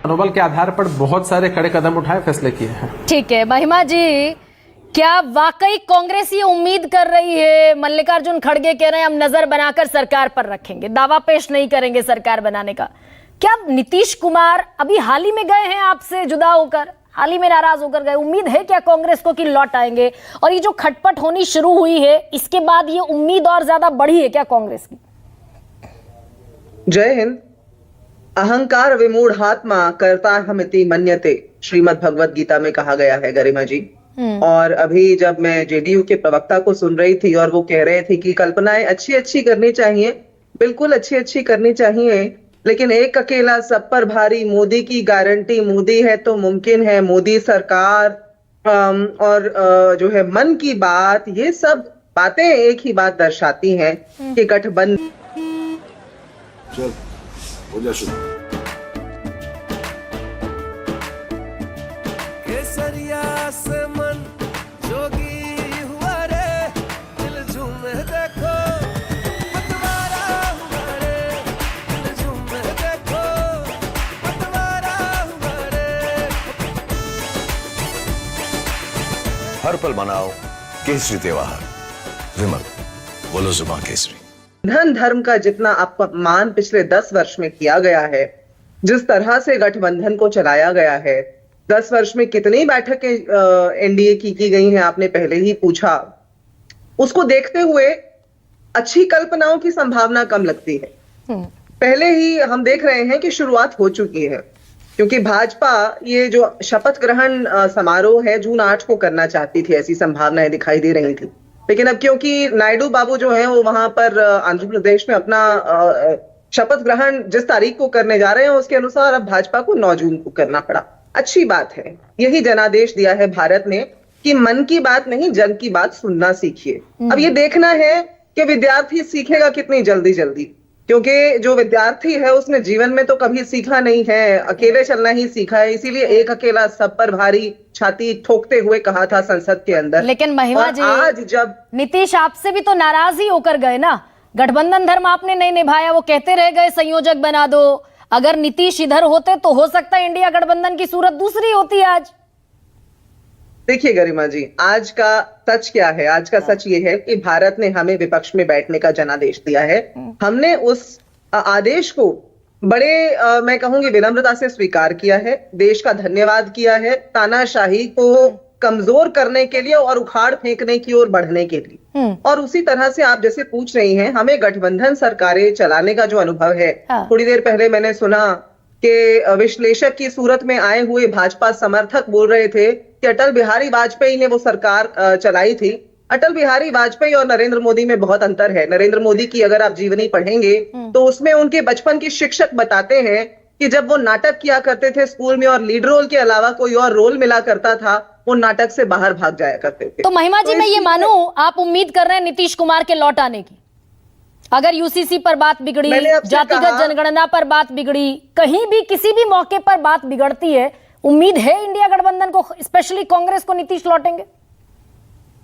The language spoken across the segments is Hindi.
मनोबल के आधार पर बहुत सारे कड़े कदम उठाए, फैसले किए हैं। ठीक है महिमा जी, क्या वाकई कांग्रेस ये उम्मीद कर रही है? मल्लिकार्जुन खड़गे कह रहे हैं हम नजर बनाकर सरकार पर रखेंगे, दावा पेश नहीं करेंगे सरकार बनाने का। क्या नीतीश कुमार अभी हाल ही में गए हैं आपसे जुदा होकर, हाल ही में नाराज होकर गए? उम्मीद है क्या कांग्रेस को कि लौट आएंगे? और ये जो खटपट होनी शुरू हुई है इसके बाद ये उम्मीद और ज्यादा बढ़ी है क्या कांग्रेस की? जय हिंद। अहंकार विमूढ़ात्मा कर्ताहमिति मन्यते, श्रीमद् भगवत गीता में कहा गया है गरिमा जी। और अभी जब मैं जेडीयू के प्रवक्ता को सुन रही थी और वो कह रहे थे कि कल्पनाएं अच्छी अच्छी करनी चाहिए, बिल्कुल अच्छी अच्छी करनी चाहिए, लेकिन एक अकेला सब पर भारी, मोदी की गारंटी, मोदी है तो मुमकिन है, मोदी सरकार और जो है मन की बात, ये सब बातें एक ही बात दर्शाती हैं कि गठबंधन। चल हो जा शुरू। केसरिया से मन जोगी हुआ रे, दिल झूमे देखो पतवारा हुआ रे, दिल झूमे देखो पतवारा हुआ रे। हर पल मनाओ केसरी त्योहार। विमल बोलो जुबान केसरी। धन धर्म का जितना अपमान पिछले 10 वर्ष में किया गया है, जिस तरह से गठबंधन को चलाया गया है, 10 वर्ष में कितनी बैठकें एनडीए की गई हैं, आपने पहले ही पूछा। उसको देखते हुए अच्छी कल्पनाओं की संभावना कम लगती है। पहले ही हम देख रहे हैं कि शुरुआत हो चुकी है, क्योंकि भाजपा ये जो शपथ ग्रहण समारोह है जून 8 को करना चाहती थी, ऐसी संभावनाएं दिखाई दे रही थी। लेकिन अब क्योंकि नायडू बाबू जो है वो वहां पर आंध्र प्रदेश में अपना शपथ ग्रहण जिस तारीख को करने जा रहे हैं, उसके अनुसार अब भाजपा को 9 जून को करना पड़ा। अच्छी बात है, यही जनादेश दिया है भारत ने कि मन की बात नहीं जन की बात सुनना सीखिए। अब ये देखना है कि विद्यार्थी सीखेगा कितनी जल्दी जल्दी, क्योंकि जो विद्यार्थी है उसने जीवन में तो कभी सीखा नहीं है, अकेले चलना ही सीखा है। इसीलिए एक अकेला सब पर भारी छाती ठोकते हुए कहा था संसद के अंदर। लेकिन महिमा जी, आज जब नीतीश आपसे भी तो नाराज ही होकर गए ना, गठबंधन धर्म आपने नहीं निभाया, वो कहते रह गए संयोजक बना दो। अगर नीतीश इधर होते तो हो सकता है इंडिया गठबंधन की सूरत दूसरी होती आज। देखिए गरिमा जी, आज का सच क्या है? आज का सच ये है कि भारत ने हमें विपक्ष में बैठने का जनादेश दिया है। हमने उस आदेश को बड़े मैं कहूंगी विनम्रता से स्वीकार किया है, देश का धन्यवाद किया है, तानाशाही को कमजोर करने के लिए और उखाड़ फेंकने की ओर बढ़ने के लिए। और उसी तरह से आप जैसे पूछ रही हैं, हमें गठबंधन सरकारें चलाने का जो अनुभव है, थोड़ी देर पहले मैंने सुना कि विश्लेषक की सूरत में आए हुए भाजपा समर्थक बोल रहे थे कि अटल बिहारी वाजपेयी ने वो सरकार चलाई थी। अटल बिहारी वाजपेयी और नरेंद्र मोदी में बहुत अंतर है। नरेंद्र मोदी की अगर आप जीवनी पढ़ेंगे तो उसमें उनके बचपन के शिक्षक बताते हैं कि जब वो नाटक किया करते थे स्कूल में और लीड रोल के अलावा कोई और रोल मिला करता था, वो नाटक से बाहर भाग जाया करते थे। तो महिमा जी, मैं ये मानूं आप उम्मीद कर रहे हैं नीतीश कुमार के लौट आने की? अगर यूसीसी पर बात बिगड़ी, जातिगत जनगणना पर बात बिगड़ी, कहीं भी किसी भी मौके पर बात बिगड़ती है, उम्मीद है इंडिया गठबंधन को, स्पेशली कांग्रेस को, नीतीश लौटेंगे?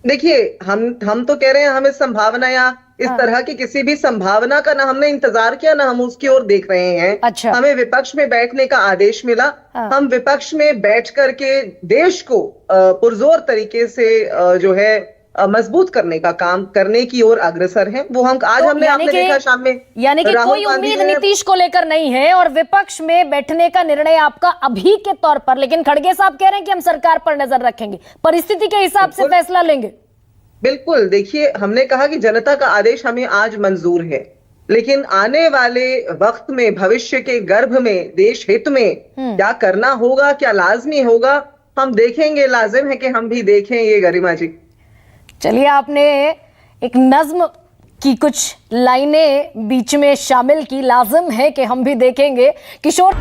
देखिए, हम तो कह रहे हैं हमें संभावना या इस तरह की किसी भी संभावना का ना हमने इंतजार किया ना हम उसकी ओर देख रहे हैं। अच्छा। हमें विपक्ष में बैठने का आदेश मिला। हम विपक्ष में बैठ करके देश को पुरजोर तरीके से जो है मजबूत करने का काम करने की ओर अग्रसर हैं। वो हम आज हमने आपने देखा शाम में, यानी कि कोई उम्मीद नीतीश को लेकर नहीं है और विपक्ष में बैठने का निर्णय आपका अभी के तौर पर, लेकिन खड़गे साहब कह रहे हैं कि हम सरकार पर नजर रखेंगे, परिस्थिति के हिसाब से फैसला लेंगे। बिल्कुल, देखिए हमने कहा कि जनता का आदेश हमें आज मंजूर है, लेकिन आने वाले वक्त में, भविष्य के गर्भ में, देश हित में क्या करना होगा, क्या लाजमी होगा, हम देखेंगे। लाजिम है कि हम भी देखें ये गरिमा जी। चलिए, आपने एक नज्म की कुछ लाइनें बीच में शामिल की, लाजिम है कि हम भी देखेंगे। किशोर